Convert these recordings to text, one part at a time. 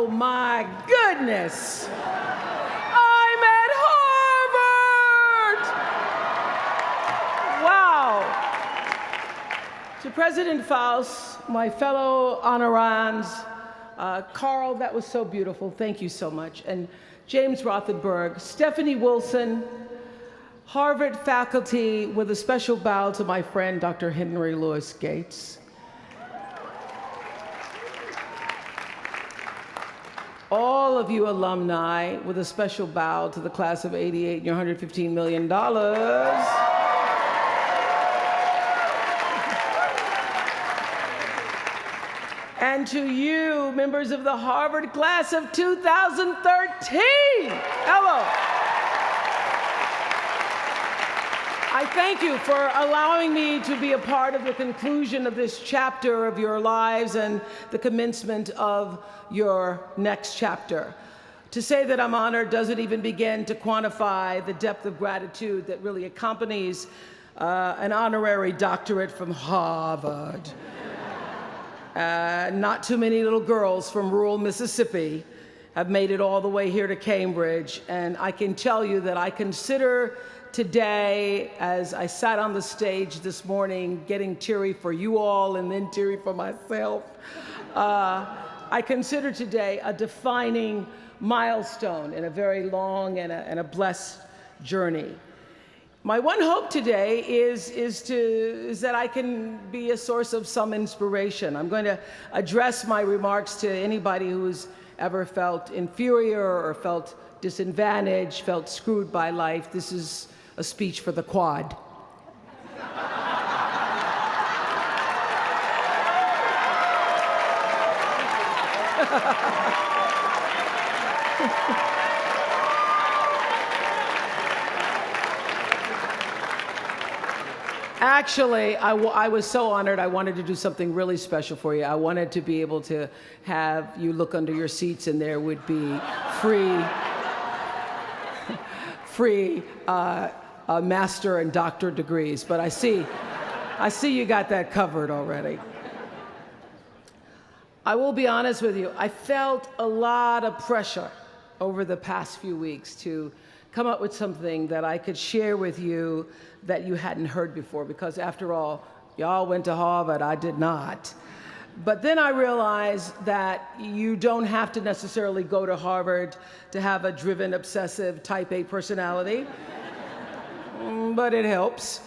Oh my goodness! I'm at Harvard! Wow! To President Faust, my fellow honorands, Carl, that was so beautiful. Thank you so much. And James Rothenberg, Stephanie Wilson, Harvard faculty, with a special bow to my friend, Dr. Henry Louis Gates. All of you alumni, with a special bow to the class of '88 and your $115 million. And to you, members of the Harvard class of 2013, hello. I thank you for allowing me to be a part of the conclusion of this chapter of your lives and the commencement of your next chapter. To say that I'm honored doesn't even begin to quantify the depth of gratitude that really accompanies an honorary doctorate from Harvard. Not too many little girls from rural Mississippi have made it all the way here to Cambridge, and I can tell you that I consider today, as I sat on the stage this morning, getting teary for you all and then teary for myself, I consider today a defining milestone in a very long and a blessed journey. My one hope today is that I can be a source of some inspiration. I'm going to address my remarks to anybody who's ever felt inferior or felt disadvantaged, felt screwed by life. This is a speech for the quad. Actually, I was so honored. I wanted to do something really special for you. I wanted to be able to have you look under your seats and there would be free master and doctor degrees, but I see you got that covered already. I will be honest with you, I felt a lot of pressure over the past few weeks to come up with something that I could share with you that you hadn't heard before, because after all, y'all went to Harvard, I did not. But then I realized that you don't have to necessarily go to Harvard to have a driven, obsessive, type A personality, but it helps.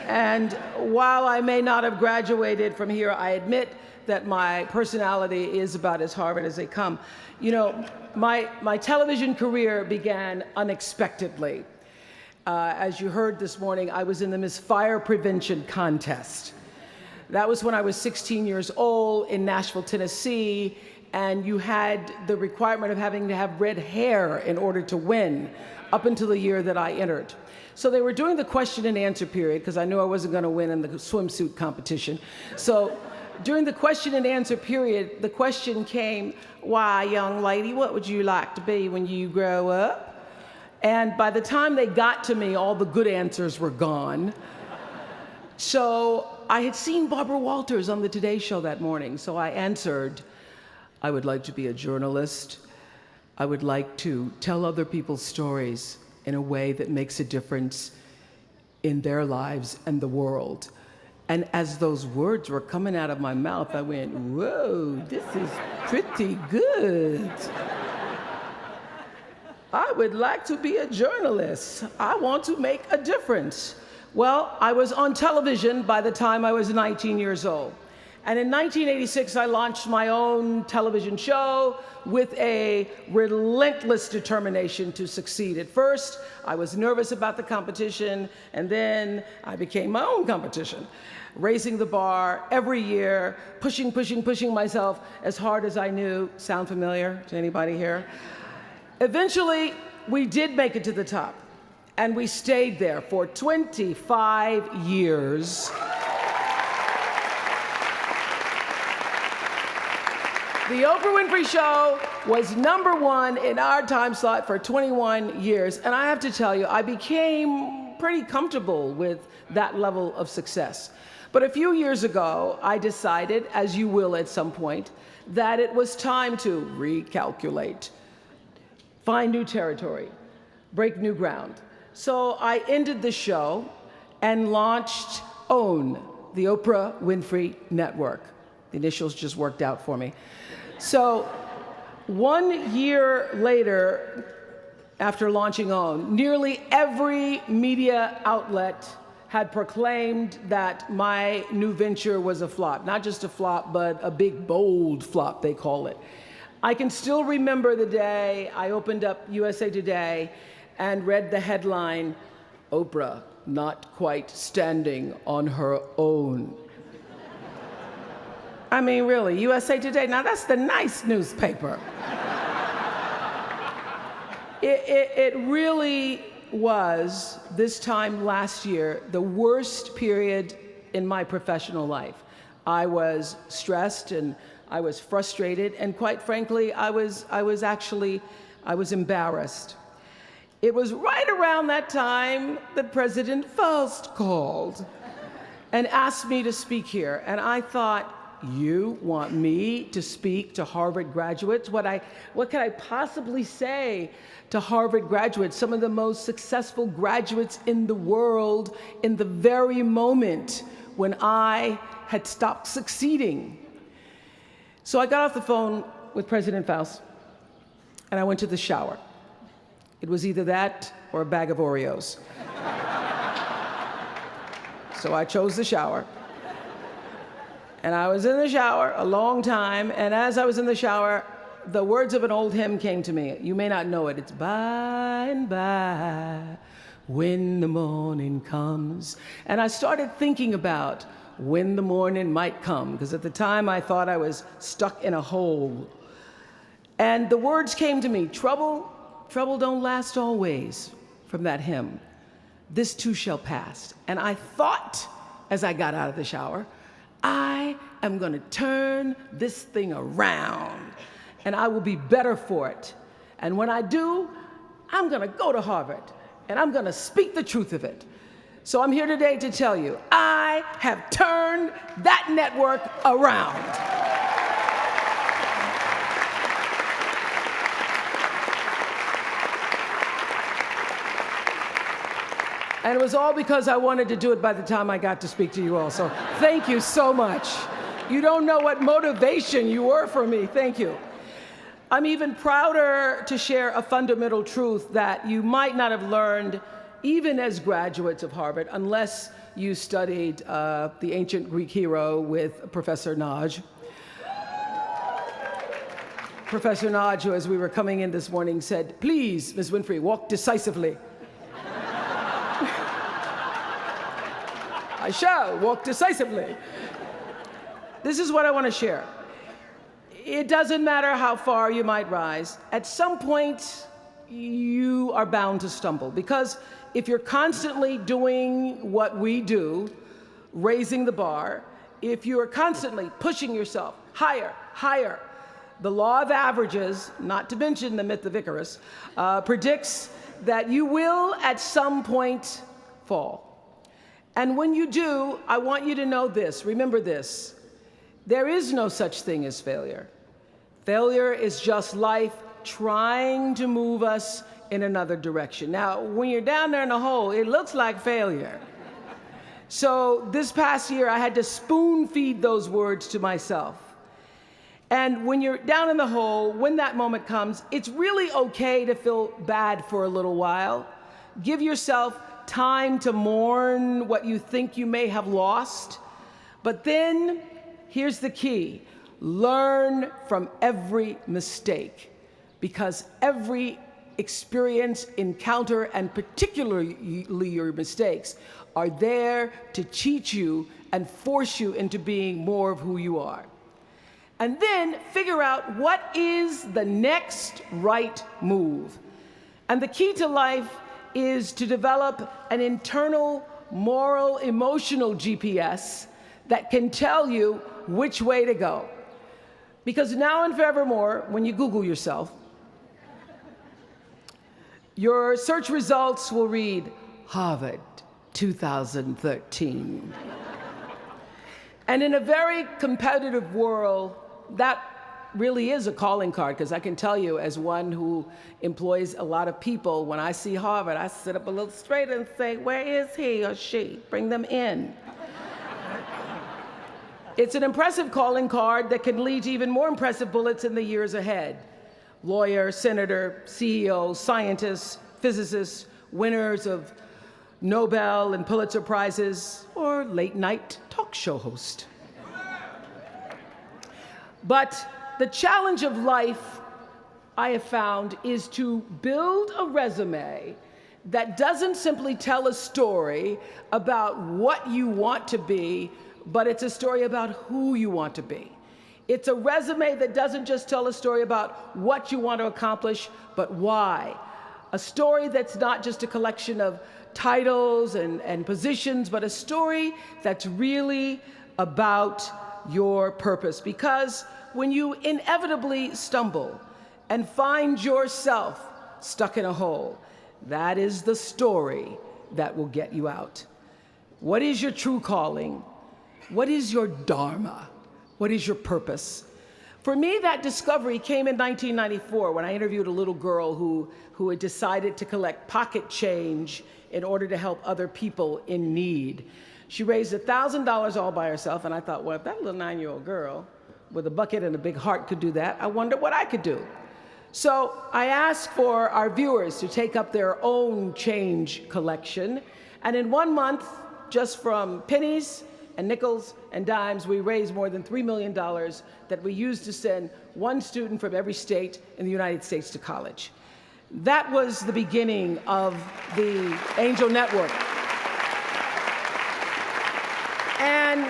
And while I may not have graduated from here, I admit that my personality is about as Harvard as they come. You know, my television career began unexpectedly. As you heard this morning, I was in the Miss Fire Prevention contest. That was when I was 16 years old in Nashville, Tennessee, and you had the requirement of having to have red hair in order to win, up until the year that I entered. So they were doing the question and answer period, because I knew I wasn't going to win in the swimsuit competition. So during the question and answer period, the question came, "Why, young lady, what would you like to be when you grow up?" And by the time they got to me, all the good answers were gone. So I had seen Barbara Walters on the Today Show that morning, so I answered, "I would like to be a journalist. I would like to tell other people's stories in a way that makes a difference in their lives and the world." And as those words were coming out of my mouth, I went, "Whoa, this is pretty good. I would like to be a journalist. I want to make a difference." Well, I was on television by the time I was 19 years old. And in 1986, I launched my own television show with a relentless determination to succeed. At first, I was nervous about the competition, and then I became my own competition, raising the bar every year, pushing myself as hard as I knew. Sound familiar to anybody here? Eventually, we did make it to the top, and we stayed there for 25 years. The Oprah Winfrey Show was #1 in our time slot for 21 years, and I have to tell you, I became pretty comfortable with that level of success. But a few years ago, I decided, as you will at some point, that it was time to recalculate, find new territory, break new ground. So I ended the show and launched OWN, the Oprah Winfrey Network. The initials just worked out for me. So 1 year later, after launching OWN, nearly every media outlet had proclaimed that my new venture was a flop. Not just a flop, but a big, bold flop, they call it. I can still remember the day I opened up USA Today and read the headline, "Oprah not quite standing on her own." I mean, really, USA Today, now that's the nice newspaper. It really was, this time last year, the worst period in my professional life. I was stressed and I was frustrated, and quite frankly, I was embarrassed. It was right around that time that President Faust called and asked me to speak here, and I thought, you want me to speak to Harvard graduates? What could I possibly say to Harvard graduates, some of the most successful graduates in the world, in the very moment when I had stopped succeeding? So I got off the phone with President Faust, and I went to the shower. It was either that or a bag of Oreos. So I chose the shower. And I was in the shower a long time, and as I was in the shower, the words of an old hymn came to me. You may not know it. It's by and by, when the morning comes. And I started thinking about when the morning might come, because at the time I thought I was stuck in a hole. And the words came to me, trouble don't last always, from that hymn. This too shall pass. And I thought, as I got out of the shower, I am going to turn this thing around, and I will be better for it. And when I do, I'm going to go to Harvard, and I'm going to speak the truth of it. So I'm here today to tell you, I have turned that network around. And it was all because I wanted to do it by the time I got to speak to you all. So thank you so much. You don't know what motivation you were for me. Thank you. I'm even prouder to share a fundamental truth that you might not have learned even as graduates of Harvard, unless you studied the ancient Greek hero with Professor Naj. Professor Naj, who as we were coming in this morning said, "Please, Ms. Winfrey, walk decisively." I shall walk decisively. This is what I want to share. It doesn't matter how far you might rise. At some point, you are bound to stumble, because if you're constantly doing what we do, raising the bar, if you are constantly pushing yourself higher, higher, the law of averages, not to mention the myth of Icarus, predicts that you will at some point fall. And when you do, I want you to know this, remember this, there is no such thing as failure. Failure is just life trying to move us in another direction. Now, when you're down there in the hole, it looks like failure. So this past year, I had to spoon feed those words to myself. And when you're down in the hole, when that moment comes, it's really okay to feel bad for a little while. Give yourself time to mourn what you think you may have lost. But then, here's the key. Learn from every mistake, because every experience, encounter, and particularly your mistakes, are there to teach you and force you into being more of who you are. And then figure out what is the next right move. And the key to life is to develop an internal, moral, emotional GPS that can tell you which way to go. Because now and forevermore, when you Google yourself, your search results will read, Harvard 2013. And in a very competitive world, that really is a calling card, because I can tell you, as one who employs a lot of people, when I see Harvard, I sit up a little straighter and say, where is he or she? Bring them in. It's an impressive calling card that can lead to even more impressive bullets in the years ahead. Lawyer, senator, CEO, scientists, physicists, winners of Nobel and Pulitzer Prizes, or late-night talk show host. But the challenge of life, I have found, is to build a resume that doesn't simply tell a story about what you want to be, but it's a story about who you want to be. It's a resume that doesn't just tell a story about what you want to accomplish, but why. A story that's not just a collection of titles and positions, but a story that's really about your purpose. Because when you inevitably stumble and find yourself stuck in a hole, that is the story that will get you out. What is your true calling? What is your dharma? What is your purpose? For me, that discovery came in 1994 when I interviewed a little girl who had decided to collect pocket change in order to help other people in need. She raised $1,000 all by herself, and I thought, well, if that little 9-year-old girl with a bucket and a big heart could do that, I wonder what I could do. So I asked for our viewers to take up their own change collection, and in 1 month, just from pennies and nickels and dimes, we raised more than $3 million that we used to send one student from every state in the United States to college. That was the beginning of the Angel Network. And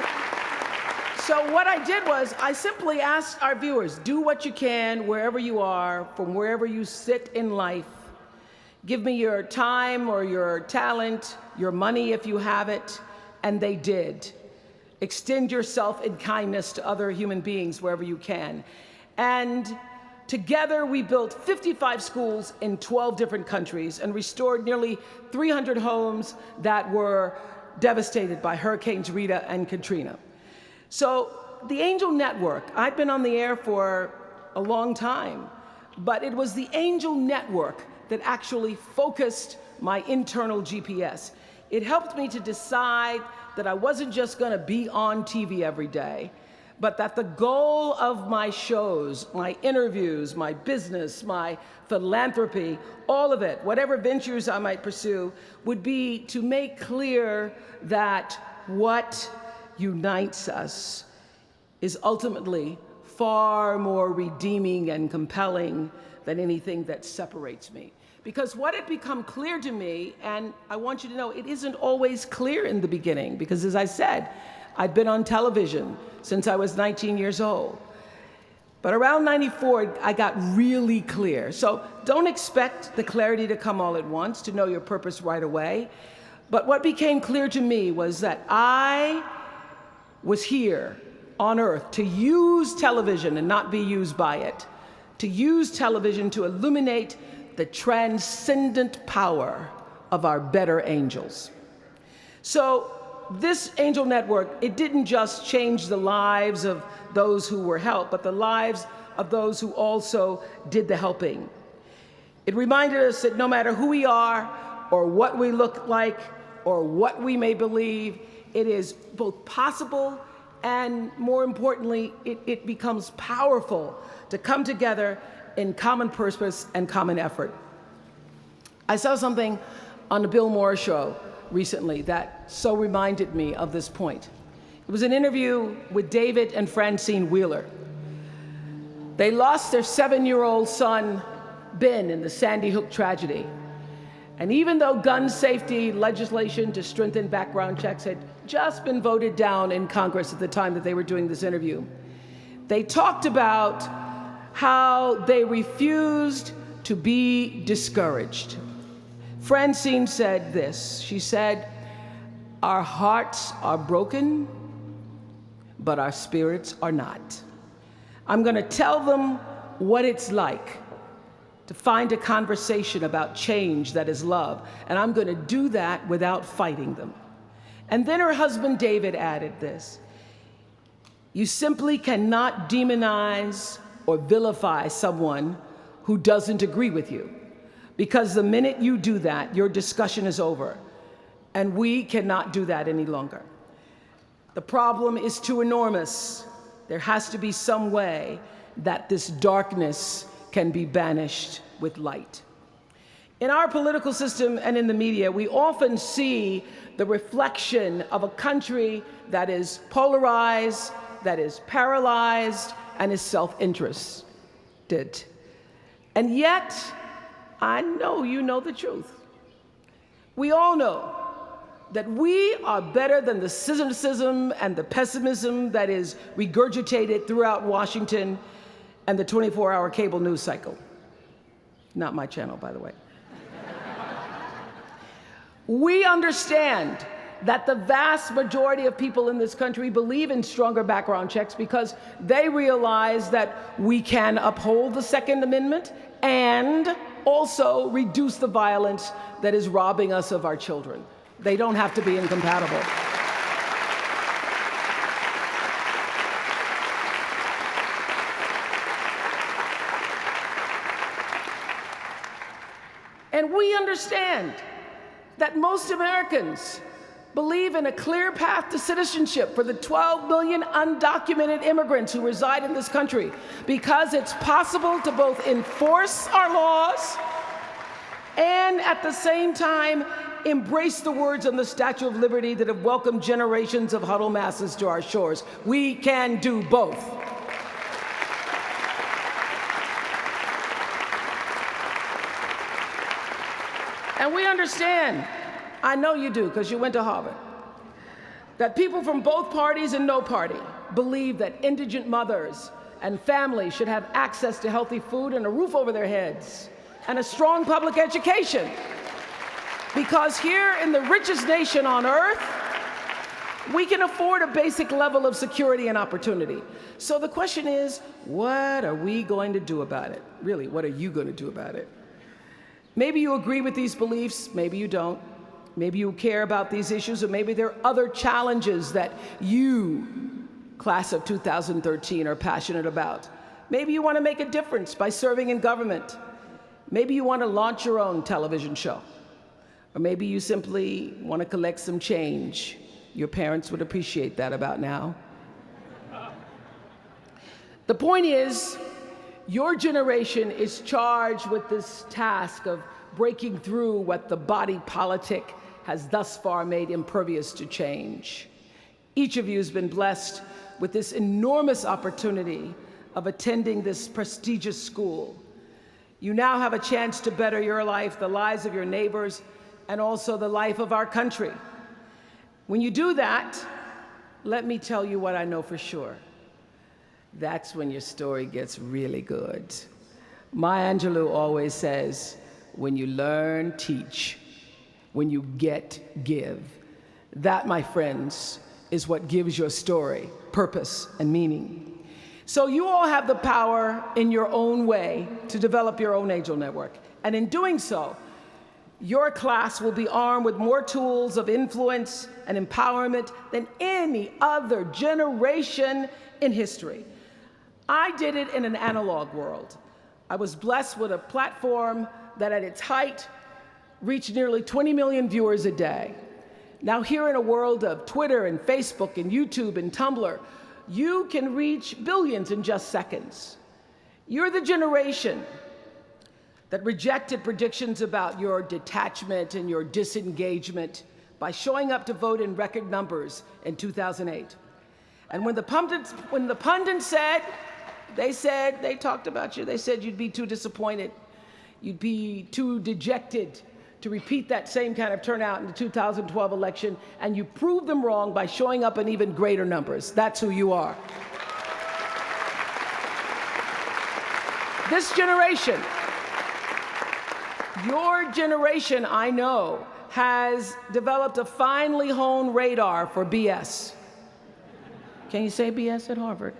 so what I did was I simply asked our viewers, do what you can wherever you are, from wherever you sit in life. Give me your time or your talent, your money if you have it, and they did. Extend yourself in kindness to other human beings wherever you can. And together we built 55 schools in 12 different countries and restored nearly 300 homes that were devastated by Hurricanes Rita and Katrina. So the Angel Network, I've been on the air for a long time, but it was the Angel Network that actually focused my internal GPS. It helped me to decide that I wasn't just going to be on TV every day, but that the goal of my shows, my interviews, my business, my philanthropy, all of it, whatever ventures I might pursue, would be to make clear that what unites us is ultimately far more redeeming and compelling than anything that separates me. Because what had become clear to me, and I want you to know, it isn't always clear in the beginning, because as I said, I'd been on television since I was 19 years old. But around 94, I got really clear. So don't expect the clarity to come all at once, to know your purpose right away. But what became clear to me was that I was here on earth to use television and not be used by it, to use television to illuminate the transcendent power of our better angels. So this Angel Network, it didn't just change the lives of those who were helped, but the lives of those who also did the helping. It reminded us that no matter who we are, or what we look like, or what we may believe, it is both possible and, more importantly, it becomes powerful to come together in common purpose and common effort. I saw something on the Bill Maher show recently that so reminded me of this point. It was an interview with David and Francine Wheeler. They lost their 7-year-old son, Ben, in the Sandy Hook tragedy. And even though gun safety legislation to strengthen background checks had just been voted down in Congress at the time that they were doing this interview, they talked about how they refused to be discouraged. Francine said this. She said, "Our hearts are broken, but our spirits are not. I'm going to tell them what it's like to find a conversation about change that is love, and I'm going to do that without fighting them." And then her husband David added this. You simply cannot demonize or vilify someone who doesn't agree with you, because the minute you do that, your discussion is over, and we cannot do that any longer. The problem is too enormous. There has to be some way that this darkness can be banished with light. In our political system and in the media, we often see the reflection of a country that is polarized, that is paralyzed, and is self-interested. And yet, I know you know the truth. We all know that we are better than the cynicism and the pessimism that is regurgitated throughout Washington and the 24-hour cable news cycle. Not my channel, by the way. We understand that the vast majority of people in this country believe in stronger background checks because they realize that we can uphold the Second Amendment and also reduce the violence that is robbing us of our children. They don't have to be incompatible. And we understand that most Americans believe in a clear path to citizenship for the 12 million undocumented immigrants who reside in this country, because it's possible to both enforce our laws and at the same time embrace the words on the Statue of Liberty that have welcomed generations of huddled masses to our shores. We can do both. And we understand, I know you do because you went to Harvard, that people from both parties and no party believe that indigent mothers and families should have access to healthy food and a roof over their heads and a strong public education. Because here in the richest nation on earth, we can afford a basic level of security and opportunity. So the question is, what are we going to do about it? Really, what are you going to do about it? Maybe you agree with these beliefs, maybe you don't. Maybe you care about these issues, or maybe there are other challenges that you, class of 2013, are passionate about. Maybe you want to make a difference by serving in government. Maybe you want to launch your own television show. Or maybe you simply want to collect some change. Your parents would appreciate that about now. The point is, your generation is charged with this task of breaking through what the body politic has thus far made impervious to change. Each of you has been blessed with this enormous opportunity of attending this prestigious school. You now have a chance to better your life, the lives of your neighbors, and also the life of our country. When you do that, let me tell you what I know for sure. That's when your story gets really good. Maya Angelou always says, when you learn, teach. When you get, give. That, my friends, is what gives your story purpose and meaning. So you all have the power in your own way to develop your own angel network. And in doing so, your class will be armed with more tools of influence and empowerment than any other generation in history. I did it in an analog world. I was blessed with a platform that at its height reached nearly 20 million viewers a day. Now here in a world of Twitter and Facebook and YouTube and Tumblr, you can reach billions in just seconds. You're the generation that rejected predictions about your detachment and your disengagement by showing up to vote in record numbers in 2008. And when the pundits said, they talked about you, they said you'd be too disappointed, you'd be too dejected to repeat that same kind of turnout in the 2012 election, and you proved them wrong by showing up in even greater numbers. That's who you are. This generation, your generation, I know, has developed a finely honed radar for BS. Can you say BS at Harvard?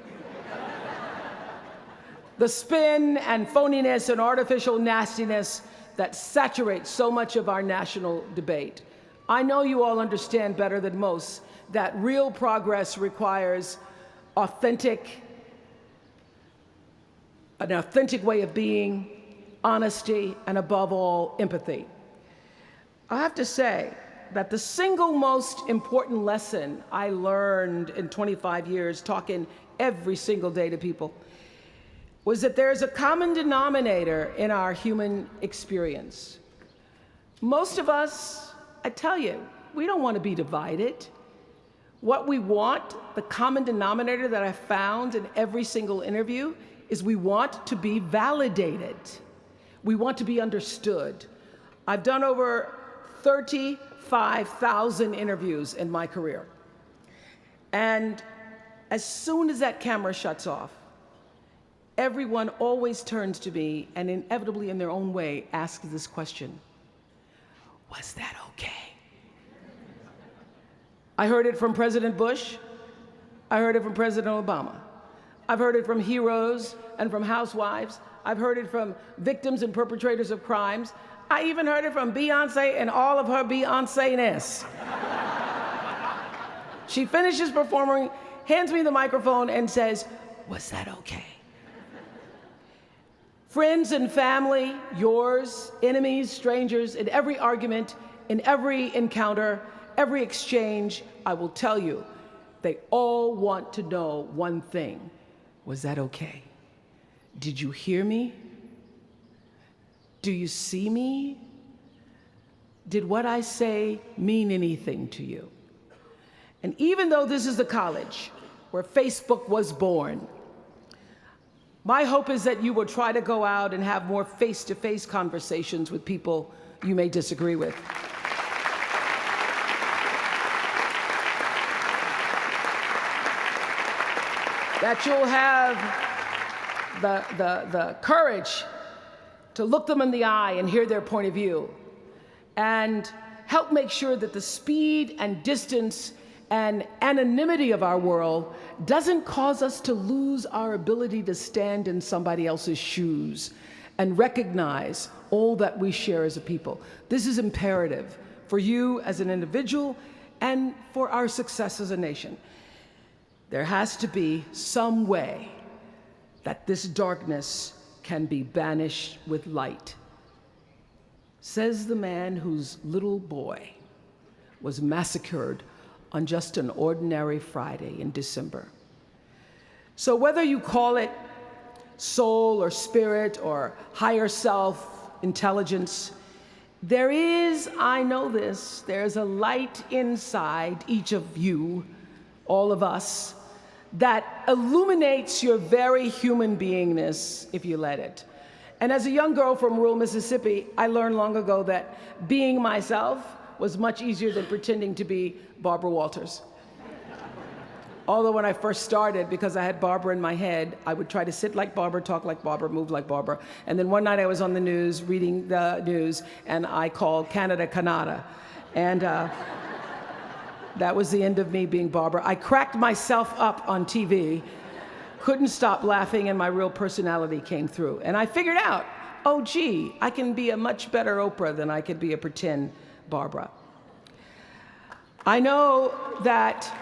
The spin and phoniness and artificial nastiness that saturates so much of our national debate. I know you all understand better than most that real progress requires authentic way of being, honesty, and above all, empathy. I have to say that the single most important lesson I learned in 25 years talking every single day to people was that there's a common denominator in our human experience. Most of us, I tell you, we don't want to be divided. What we want, the common denominator that I found in every single interview, is we want to be validated. We want to be understood. I've done over 35,000 interviews in my career. And as soon as that camera shuts off, everyone always turns to me and inevitably in their own way asks this question: was that okay? I heard it from President Bush. I heard it from President Obama. I've heard it from heroes and from housewives. I've heard it from victims and perpetrators of crimes. I even heard it from Beyonce and all of her Beyonce-ness. She finishes performing, hands me the microphone and says, "Was that okay?" Friends and family, yours, enemies, strangers, in every argument, in every encounter, every exchange, I will tell you, they all want to know one thing: was that okay? Did you hear me? Do you see me? Did what I say mean anything to you? And even though this is the college where Facebook was born, my hope is that you will try to go out and have more face-to-face conversations with people you may disagree with. That you'll have the courage to look them in the eye and hear their point of view, and help make sure that the speed and distance and anonymity of our world doesn't cause us to lose our ability to stand in somebody else's shoes and recognize all that we share as a people. This is imperative for you as an individual and for our success as a nation. There has to be some way that this darkness can be banished with light. Says the man whose little boy was massacred on just an ordinary Friday in December. So whether you call it soul or spirit or higher self, intelligence, there is, I know this, there's a light inside each of you, all of us, that illuminates your very human beingness if you let it. And as a young girl from rural Mississippi, I learned long ago that being myself was much easier than pretending to be Barbara Walters. Although when I first started, because I had Barbara in my head, I would try to sit like Barbara, talk like Barbara, move like Barbara. And then one night I was on the news, reading the news, and I called Canada, Canada. And that was the end of me being Barbara. I cracked myself up on TV, couldn't stop laughing, and my real personality came through. And I figured out, oh gee, I can be a much better Oprah than I could be a pretend Barbara. I know that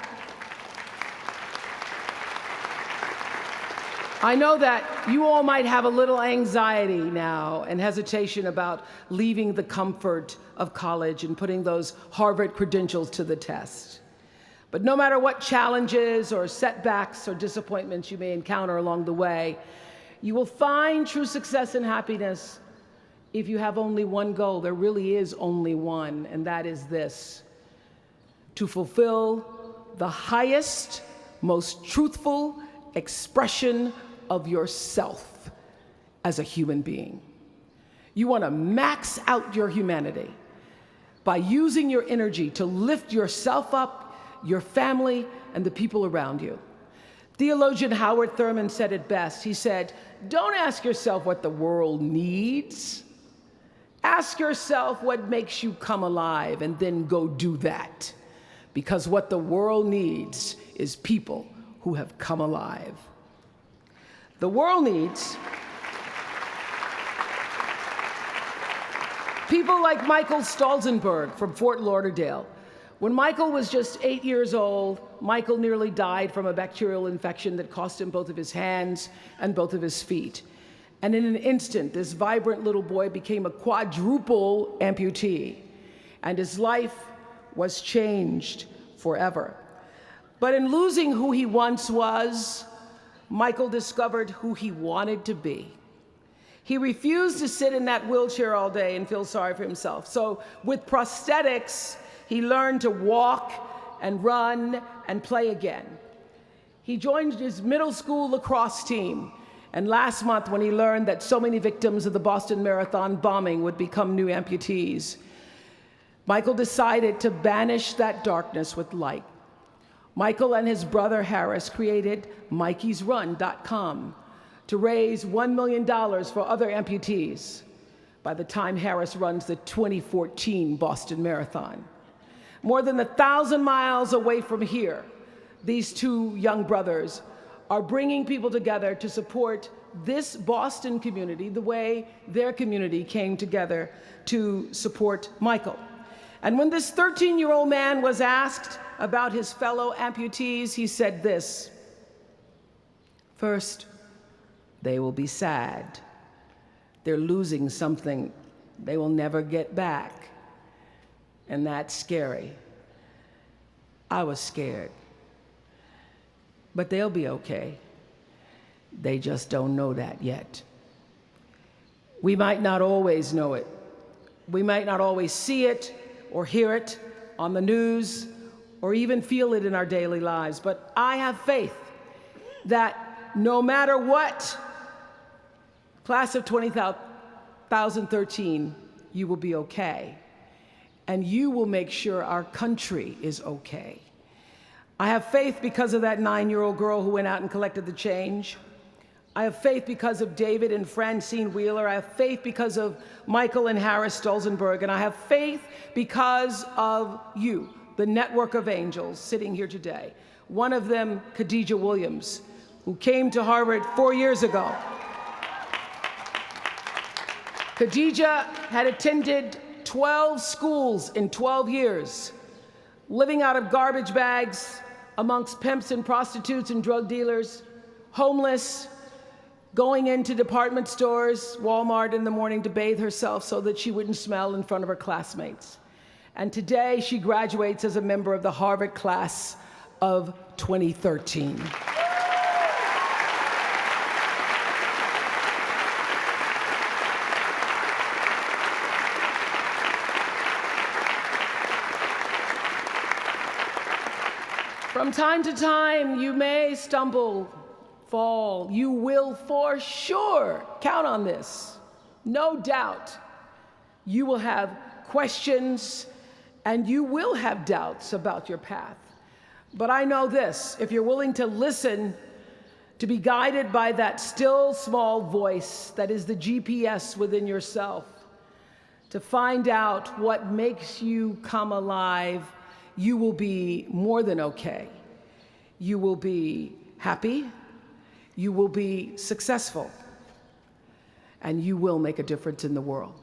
you all might have a little anxiety now and hesitation about leaving the comfort of college and putting those Harvard credentials to the test. But no matter what challenges or setbacks or disappointments you may encounter along the way, you will find true success and happiness if you have only one goal. There really is only one, and that is this: to fulfill the highest, most truthful expression of yourself as a human being. You want to max out your humanity by using your energy to lift yourself up, your family, and the people around you. Theologian Howard Thurman said it best. He said, "Don't ask yourself what the world needs. Ask yourself what makes you come alive, and then go do that. Because what the world needs is people who have come alive." The world needs people like Michael Stolzenberg from Fort Lauderdale, When Michael was just 8 years old, Michael nearly died from a bacterial infection that cost him both of his hands and both of his feet. And in an instant, this vibrant little boy became a quadruple amputee, and his life was changed forever. But in losing who he once was, Michael discovered who he wanted to be. He refused to sit in that wheelchair all day and feel sorry for himself. So with prosthetics, he learned to walk and run and play again. He joined his middle school lacrosse team. And last month, when he learned that so many victims of the Boston Marathon bombing would become new amputees, Michael decided to banish that darkness with light. Michael and his brother Harris created MikeysRun.com to raise $1 million for other amputees by the time Harris runs the 2014 Boston Marathon. More than 1,000 miles away from here, these two young brothers are bringing people together to support this Boston community the way their community came together to support Michael. And when this 13-year-old man was asked about his fellow amputees, he said this: "First, they will be sad. They're losing something they will never get back. And that's scary. I was scared. But they'll be okay. They just don't know that yet." We might not always know it. We might not always see it or hear it on the news or even feel it in our daily lives. But I have faith that no matter what, class of 2013, you will be okay. And you will make sure our country is okay. I have faith because of that 9-year-old girl who went out and collected the change. I have faith because of David and Francine Wheeler. I have faith because of Michael and Harris Stolzenberg. And I have faith because of you, the network of angels sitting here today. One of them, Khadijah Williams, who came to Harvard 4 years ago. Khadijah had attended 12 schools in 12 years, living out of garbage bags amongst pimps and prostitutes and drug dealers, homeless, going into department stores, Walmart in the morning to bathe herself so that she wouldn't smell in front of her classmates. And today she graduates as a member of the Harvard class of 2013. From time to time, you may stumble, fall. You will for sure count on this. No doubt. You will have questions and you will have doubts about your path. But I know this: if you're willing to listen, to be guided by that still small voice that is the GPS within yourself, to find out what makes you come alive, you will be more than okay. You will be happy, you will be successful, and you will make a difference in the world.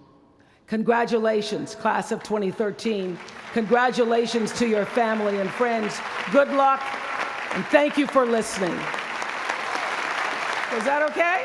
Congratulations, class of 2013. Congratulations to your family and friends. Good luck, and thank you for listening. Was that okay?